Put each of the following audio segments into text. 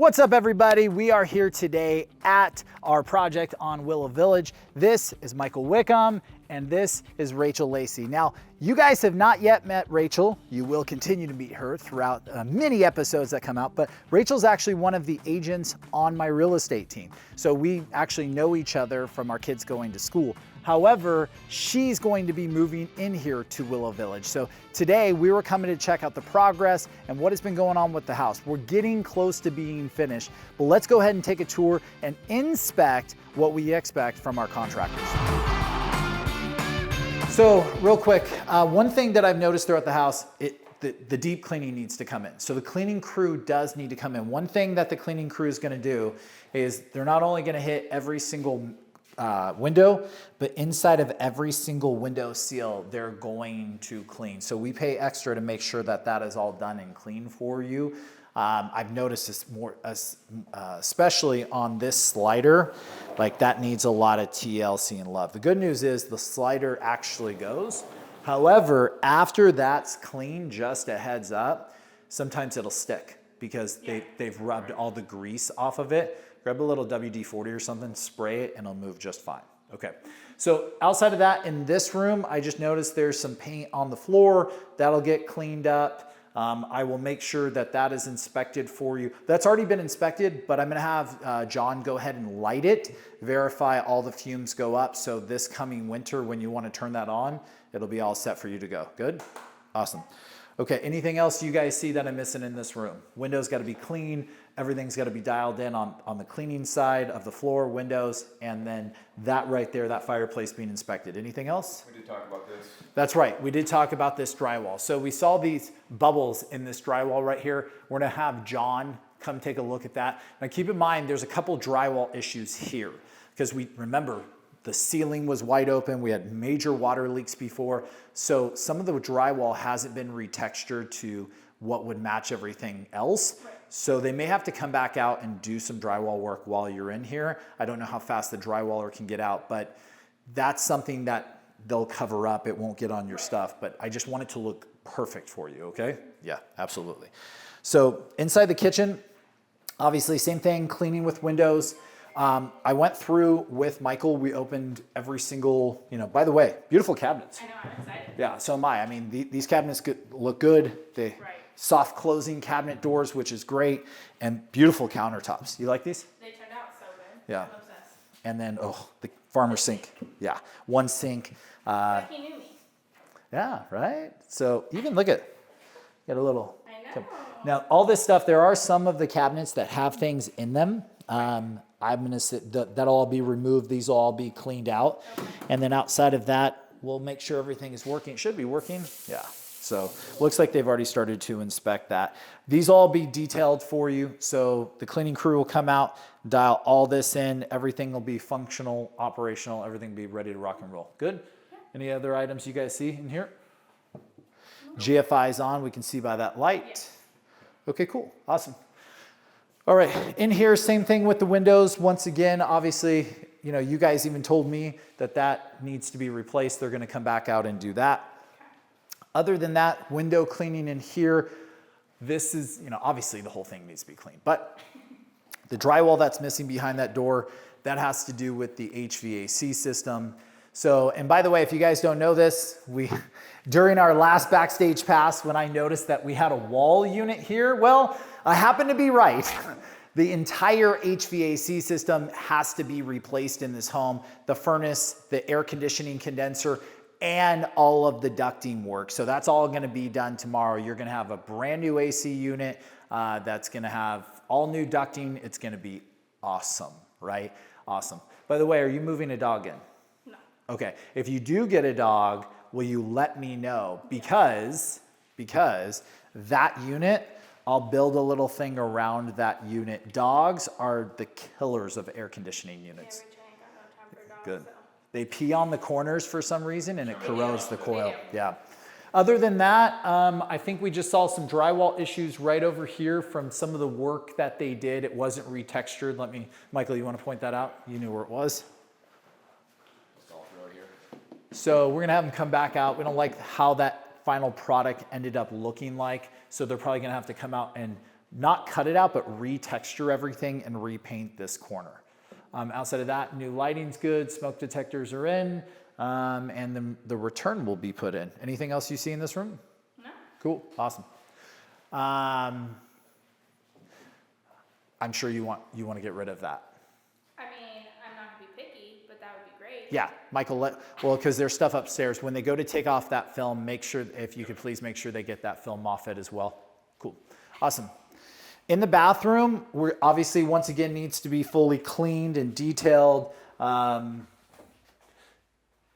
What's up, everybody? We are here today at our project on Willow Village. This is Michael Wickham and this is Rachel Lacey. Now, you guys have not yet met Rachel. You will continue to meet her throughout many episodes that come out, but Rachel's actually one of the agents on my real estate team. So we actually know each other from our kids going to school. However, she's going to be moving in here to Willow Village. So today we were coming to check out the progress and what has been going on with the house. We're getting close to being finished, but let's go ahead and take a tour and inspect what we expect from our contractors. So real quick, one thing that I've noticed throughout the house, the deep cleaning needs to come in. So the cleaning crew does need to come in. One thing that the cleaning crew is gonna do is they're not only gonna hit every single window, but inside of every single window seal, they're going to clean. So we pay extra to make sure that that is all done and clean for you. I've noticed this more, especially on this slider, like that needs a lot of TLC and love. The good news is the slider actually goes. However, after that's clean, just a heads up, sometimes it'll stick because they've rubbed all the grease off of it. Grab a little WD-40 or something, spray it, and it'll move just fine. Okay, so outside of that, in this room, I just noticed there's some paint on the floor. That'll get cleaned up. I will make sure that that is inspected for you. That's already been inspected, but I'm gonna have John go ahead and light it, verify all the fumes go up, so this coming winter, when you wanna turn that on, it'll be all set for you to go. Good? Awesome. Okay, anything else you guys see that I'm missing in this room? Windows gotta be clean, everything's gotta be dialed in on the cleaning side of the floor, windows, and then that right there, that fireplace being inspected. Anything else? We did talk about this. That's right, we did talk about this drywall. So we saw these bubbles in this drywall right here. We're gonna have John come take a look at that. Now keep in mind, there's a couple drywall issues here because we remember the ceiling was wide open. We had major water leaks before. So some of the drywall hasn't been retextured to what would match everything else. Right. So they may have to come back out and do some drywall work while you're in here. I don't know how fast the drywaller can get out, but that's something that they'll cover up. It won't get on your stuff, but I just want it to look perfect for you, okay? Yeah, absolutely. So inside the kitchen, obviously same thing, cleaning with windows. I went through with Michael, we opened every single, by the way, beautiful cabinets. I know, I'm excited. Yeah, so am I. I mean, these cabinets look good. They soft closing cabinet doors, which is great, and beautiful countertops. You like these? They turned out so good. Yeah. I'm obsessed. And then, the farmer sink. Yeah, one sink. Like he knew me. Yeah, right? So even look at, got a little. I know. Now, all this stuff, there are some of the cabinets that have things in them. I'm gonna sit, that'll all be removed. These will all be cleaned out. Okay. And then outside of that, we'll make sure everything is working. It should be working. Yeah. So looks like they've already started to inspect that. These will all be detailed for you. So the cleaning crew will come out, dial all this in. Everything will be functional, operational. Everything will be ready to rock and roll. Good? Yeah. Any other items you guys see in here? No. GFI is on. We can see by that light. Yeah. Okay, cool. Awesome. All right, in here, same thing with the windows. Once again, obviously, you guys even told me that needs to be replaced. They're gonna come back out and do that. Other than that, window cleaning in here, this is, obviously the whole thing needs to be cleaned, but the drywall that's missing behind that door, that has to do with the HVAC system. So, and by the way, if you guys don't know this, during our last backstage pass, when I noticed that we had a wall unit here, well, I happen to be right. The entire HVAC system has to be replaced in this home. The furnace, the air conditioning condenser, and all of the ducting work. So that's all gonna be done tomorrow. You're gonna have a brand new AC unit that's gonna have all new ducting. It's gonna be awesome, right? Awesome. By the way, are you moving a dog in? No. Okay, if you do get a dog, will you let me know? Because that unit, I'll build a little thing around that unit. Dogs are the killers of air conditioning units. Good. They pee on the corners for some reason and it corrodes the coil. Yeah. Other than that, I think we just saw some drywall issues right over here from some of the work that they did. It wasn't retextured. Michael, you want to point that out? You knew where it was. So we're gonna have them come back out. We don't like how that final product ended up looking like. So they're probably gonna have to come out and not cut it out, but retexture everything and repaint this corner. Outside of that, new lighting's good, smoke detectors are in, and then the return will be put in. Anything else you see in this room? No. Cool, awesome. I'm sure you want to get rid of that. I mean, I'm not gonna be picky, but that would be great. Yeah, Michael, well, because there's stuff upstairs. When they go to take off that film, make sure, if you could please make sure they get that film off it as well. Cool, awesome. In the bathroom, we're obviously, once again, needs to be fully cleaned and detailed.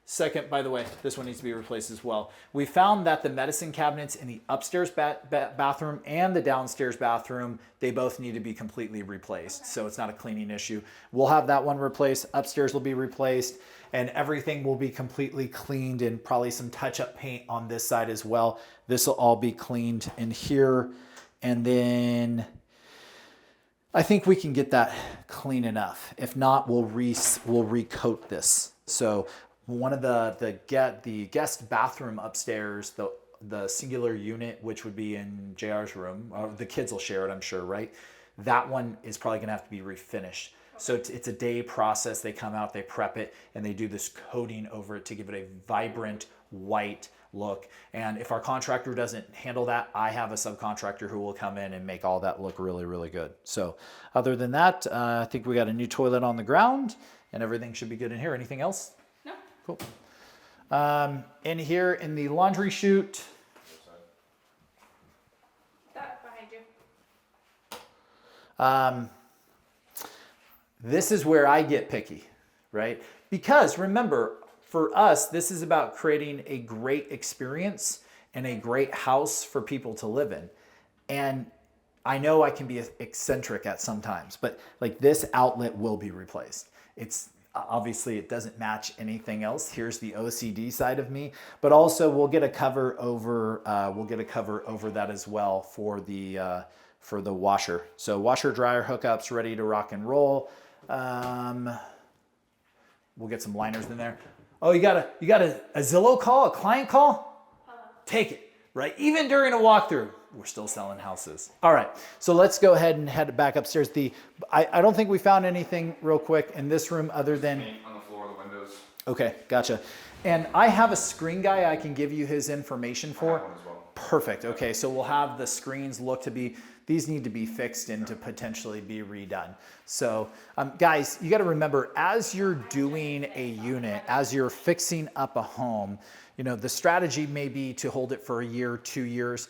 Second, by the way, this one needs to be replaced as well. We found that the medicine cabinets in the upstairs bathroom and the downstairs bathroom, they both need to be completely replaced. So it's not a cleaning issue. We'll have that one replaced. Upstairs will be replaced, and everything will be completely cleaned, and probably some touch-up paint on this side as well. This will all be cleaned in here. And then I think we can get that clean enough. If not, we'll recoat this. So one of the guest bathroom upstairs, the singular unit, which would be in JR's room, the kids will share it, I'm sure, right? That one is probably gonna have to be refinished. So it's a day process. They come out, they prep it, and they do this coating over it to give it a vibrant white look. And if our contractor doesn't handle that, I have a subcontractor who will come in and make all that look really, really good. So other than that, I think we got a new toilet on the ground, and everything should be good in here. Anything else? No. Cool. In here in the laundry chute, That behind you. this is where I get picky, right? Because remember, for us, this is about creating a great experience and a great house for people to live in. And I know I can be eccentric at sometimes, but like this outlet will be replaced. It's obviously, it doesn't match anything else. Here's the OCD side of me, but also we'll get a cover over that as well for the washer. So washer dryer hookups ready to rock and roll. We'll get some liners in there. Oh, you got a Zillow call, a client call? Take it, right? Even during a walkthrough, we're still selling houses. All right, so let's go ahead and head back upstairs. I don't think we found anything real quick in this room other than on the floor, the windows. Okay, gotcha. And I have a screen guy I can give you his information for. I have one as well. Perfect. Okay, so we'll have the screens look to be, these need to be fixed and to potentially be redone. So guys, you got to remember, as you're doing a unit, as you're fixing up a home, you know, the strategy may be to hold it for a year, 2 years,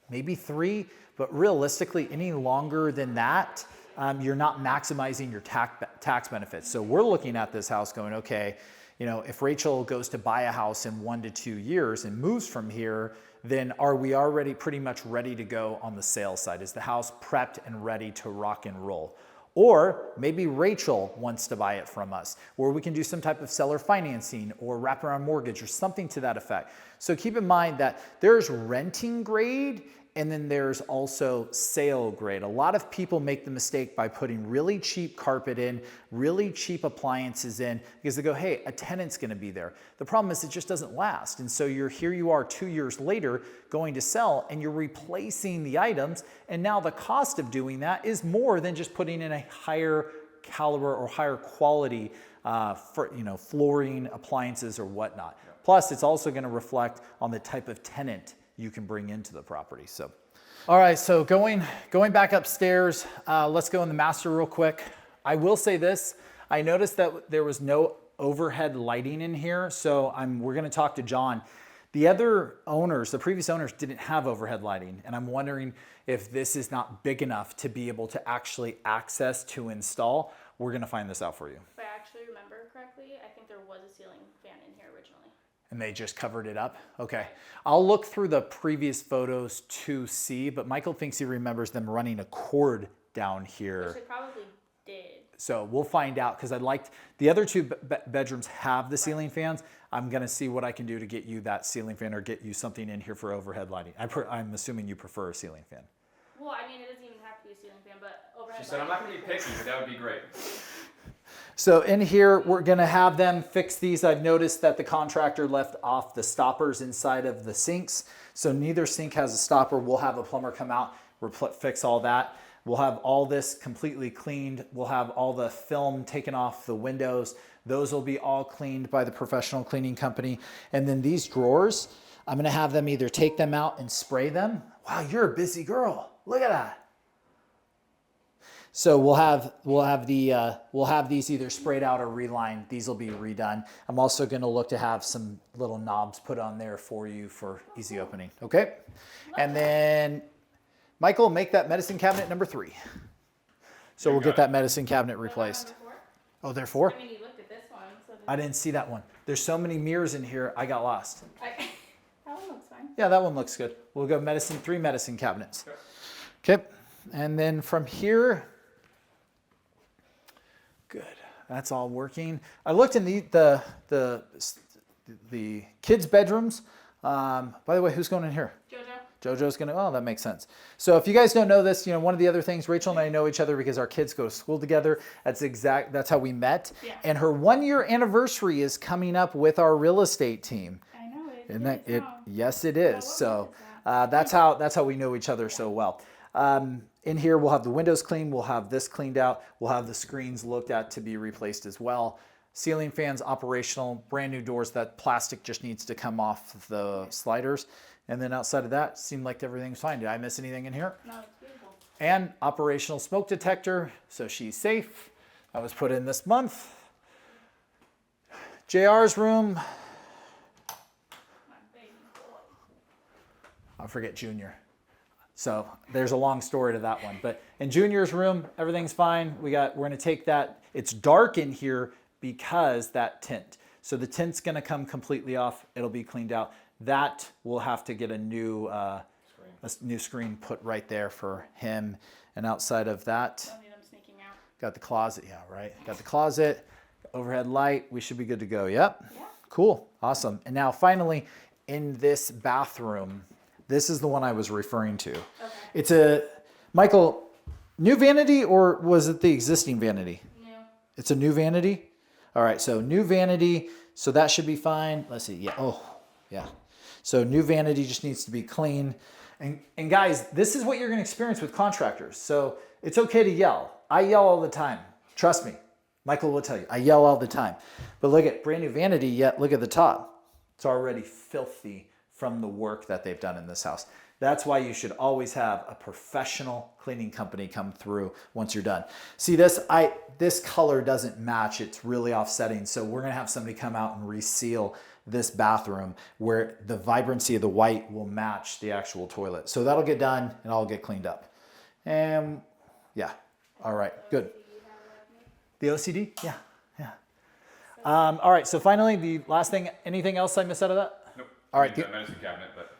maybe 3, but realistically, any longer than that, you're not maximizing your tax benefits. So we're looking at this house going, okay, you know, if Rachel goes to buy a house in 1 to 2 years and moves from here, then are we already pretty much ready to go on the sales side? Is the house prepped and ready to rock and roll? Or maybe Rachel wants to buy it from us, where we can do some type of seller financing or wraparound mortgage or something to that effect. So keep in mind that there's renting grade and then there's also sale grade. A lot of people make the mistake by putting really cheap carpet in, really cheap appliances in, because they go, hey, a tenant's gonna be there. The problem is it just doesn't last. And so here you are 2 years later going to sell and you're replacing the items. And now the cost of doing that is more than just putting in a higher caliber or higher quality flooring, appliances or whatnot. Yeah. Plus it's also gonna reflect on the type of tenant you can bring into the property. So, all right, so going back upstairs, let's go in the master real quick. I will say this, I noticed that there was no overhead lighting in here, so we're gonna talk to John. The other owners, the previous owners didn't have overhead lighting, and I'm wondering if this is not big enough to be able to actually access to install. We're gonna find this out for you. If I actually remember correctly, I think there was a ceiling fan in here originally. And they just covered it up? Okay. I'll look through the previous photos to see, but Michael thinks he remembers them running a cord down here. Which they probably did. So we'll find out, because the other 2 bedrooms have the ceiling fans. I'm gonna see what I can do to get you that ceiling fan or get you something in here for overhead lighting. I'm assuming you prefer a ceiling fan. Well, I mean, it doesn't even have to be a ceiling fan, but overhead She said, I'm not gonna be picky, but that would be great. So in here, we're gonna have them fix these. I've noticed that the contractor left off the stoppers inside of the sinks. So neither sink has a stopper. We'll have a plumber come out, fix all that. We'll have all this completely cleaned. We'll have all the film taken off the windows. Those will be all cleaned by the professional cleaning company. And then these drawers, I'm gonna have them either take them out and spray them. Wow, you're a busy girl. Look at that. So we'll have these either sprayed out or relined. These will be redone. I'm also going to look to have some little knobs put on there for you for easy opening. Okay. And then Michael, make that medicine cabinet number 3. So we'll get that medicine cabinet replaced. Oh, there are 4? I mean, you looked at this one. So I didn't see that one. There's so many mirrors in here. I got lost. that one looks fine. Yeah, that one looks good. We'll go 3 medicine cabinets. Okay. And then from here, good. That's all working. I looked in the kids' bedrooms. By the way, who's going in here? Jojo's going to, oh, that makes sense. So if you guys don't know this, one of the other things, Rachel and I know each other because our kids go to school together. That's how we met. Yeah. And her 1-year anniversary is coming up with our real estate team. I know it. Isn't that it? Yes, it is. So that's how we know each other so well. In here, we'll have the windows cleaned. We'll have this cleaned out. We'll have the screens looked at to be replaced as well. Ceiling fans operational, brand new doors. That plastic just needs to come off the sliders. And then outside of that, seemed like everything's fine. Did I miss anything in here? No, it's beautiful. And operational smoke detector, so she's safe. That was put in this month. JR's room. My baby boy. I forget Junior. So there's a long story to that one. But in Junior's room, everything's fine. We're gonna take that. It's dark in here because that tint. So the tint's gonna come completely off. It'll be cleaned out. That we'll have to get a new screen put right there for him. And outside of that, Don't need them sneaking out. got the closet. Yeah, right. Got the closet, overhead light. We should be good to go. Yep. Yeah. Cool. Awesome. And now finally, in this bathroom, this is the one I was referring to. Okay. It's Michael, new vanity or was it the existing vanity? New. It's a new vanity? All right, so new vanity. So that should be fine. Let's see. Yeah. Oh, yeah. So new vanity just needs to be clean. And guys, this is what you're going to experience with contractors. So it's okay to yell. I yell all the time. Trust me. Michael will tell you. I yell all the time. But look at brand new vanity, yet look at the top. It's already filthy from the work that they've done in this house. That's why you should always have a professional cleaning company come through once you're done. See this color doesn't match. It's really offsetting. So we're going to have somebody come out and reseal this bathroom where the vibrancy of the white will match the actual toilet. So that'll get done and all get cleaned up. And yeah. All right, good. The OCD? Yeah. All right, so finally, the last thing, anything else I missed out of that? Nope. All right. That medicine cabinet, but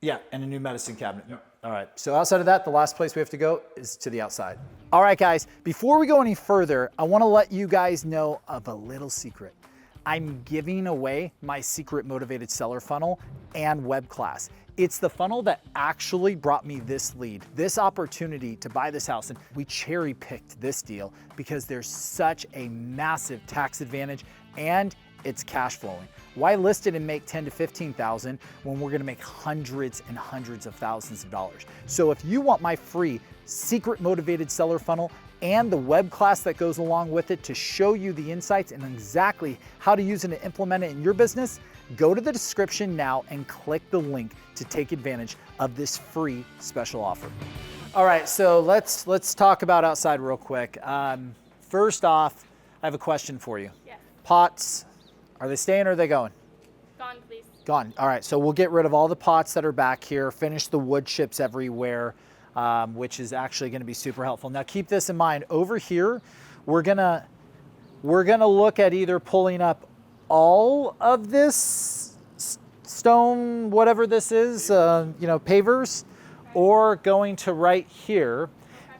Yeah, and a new medicine cabinet. Yep. All right, so outside of that, the last place we have to go is to the outside. All right, guys, before we go any further, I wanna let you guys know of a little secret. I'm giving away my secret motivated seller funnel and web class. It's the funnel that actually brought me this lead, this opportunity to buy this house. And we cherry picked this deal because there's such a massive tax advantage and it's cash flowing. Why list it and make 10 to 15,000 when we're gonna make hundreds and hundreds of thousands of dollars? So if you want my free secret motivated seller funnel and the web class that goes along with it to show you the insights and exactly how to use it and implement it in your business, go to the description now and click the link to take advantage of this free special offer. All right, so let's talk about outside real quick. First off, I have a question for you. Yes. Pots, are they staying or are they going? Gone, please. Gone. All right, so we'll get rid of all the pots that are back here, finish the wood chips everywhere, which is actually gonna be super helpful. Now keep this in mind, over here, we're gonna look at either pulling up all of this stone, whatever this is, pavers, or going to right here.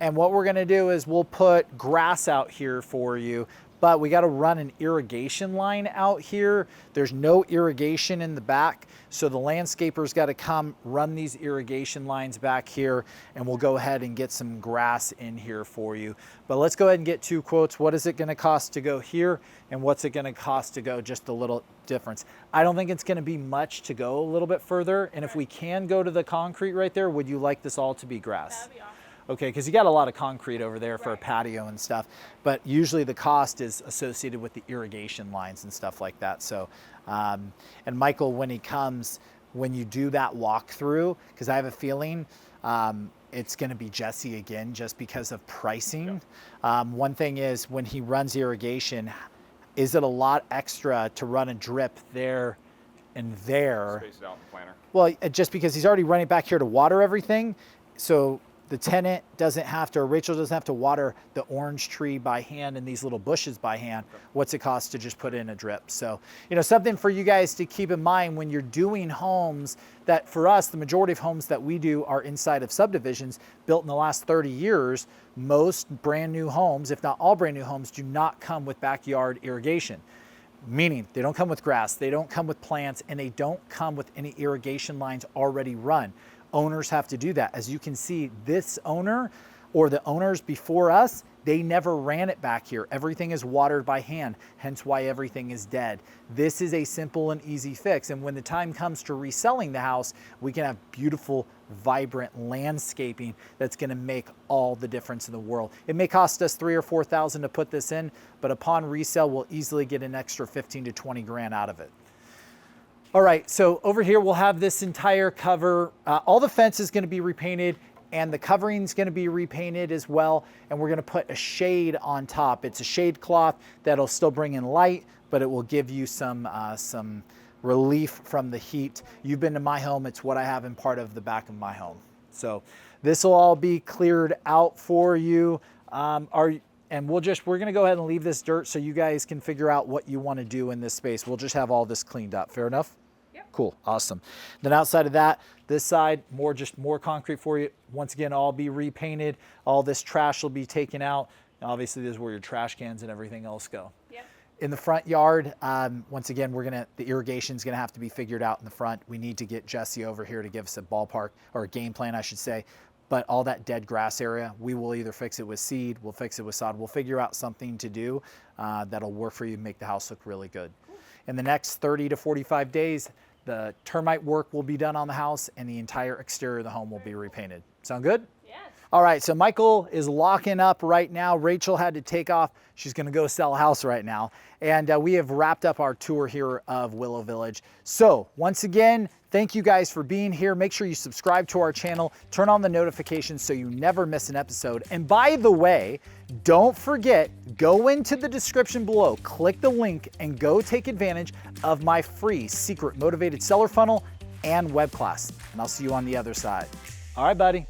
And what we're gonna do is we'll put grass out here for you, but we got to run an irrigation line out here. There's no irrigation in the back, so the landscaper's got to come run these irrigation lines back here, and we'll go ahead and get some grass in here for you. But let's go ahead and get 2 quotes. What is it going to cost to go here, and what's it going to cost to go just a little difference? I don't think it's going to be much to go a little bit further, and if we can go to the concrete right there, would you like this all to be grass? That'd be awesome. Okay, because you got a lot of concrete over there for a patio and stuff, but usually the cost is associated with the irrigation lines and stuff like that. So, and Michael, when he comes, when you do that walkthrough, because I have a feeling it's going to be Jesse again just because of pricing. One thing is when he runs irrigation, is it a lot extra to run a drip there and there? Space it out in the planter. Well, just because he's already running back here to water everything, so the tenant doesn't have to, or Rachel doesn't have to water the orange tree by hand and these little bushes by hand. What's it cost to just put in a drip? So, you know, something for you guys to keep in mind when you're doing homes that, for us, the majority of homes that we do are inside of subdivisions built in the last 30 years. Most brand new homes, if not all brand new homes, do not come with backyard irrigation. Meaning they don't come with grass, they don't come with plants, and they don't come with any irrigation lines already run. Owners have to do that. As you can see, this owner or the owners before us, they never ran it back here. Everything is watered by hand, hence why everything is dead. This is a simple and easy fix. And when the time comes to reselling the house, we can have beautiful, vibrant landscaping that's gonna make all the difference in the world. It may cost us $3,000 or $4,000 to put this in, but upon resale, we'll easily get an extra 15 to 20 grand out of it. All right, so over here we'll have this entire cover. All the fence is going to be repainted, and the covering is going to be repainted as well. And we're going to put a shade on top. It's a shade cloth that'll still bring in light, but it will give you some relief from the heat. You've been to my home. It's what I have in part of the back of my home. So this will all be cleared out for you. And we're going to go ahead and leave this dirt so you guys can figure out what you want to do in this space. We'll just have all this cleaned up. Fair enough? Cool, awesome. Then outside of that, this side, more concrete for you. Once again, all be repainted. All this trash will be taken out. Obviously, this is where your trash cans and everything else go. Yep. In the front yard, once again, the irrigation's gonna have to be figured out in the front. We need to get Jesse over here to give us a ballpark, or a game plan, I should say. But all that dead grass area, we will either fix it with seed, we'll fix it with sod. We'll figure out something to do that'll work for you and make the house look really good. Cool. In the next 30 to 45 days, the termite work will be done on the house and the entire exterior of the home will be repainted. Sound good? Yes. All right, so Michael is locking up right now. Rachel had to take off. She's gonna go sell a house right now. And we have wrapped up our tour here of Willow Village. So once again, thank you guys for being here. Make sure you subscribe to our channel, turn on the notifications so you never miss an episode. And by the way, don't forget, go into the description below, click the link and go take advantage of my free secret motivated seller funnel and web class. And I'll see you on the other side. All right, buddy.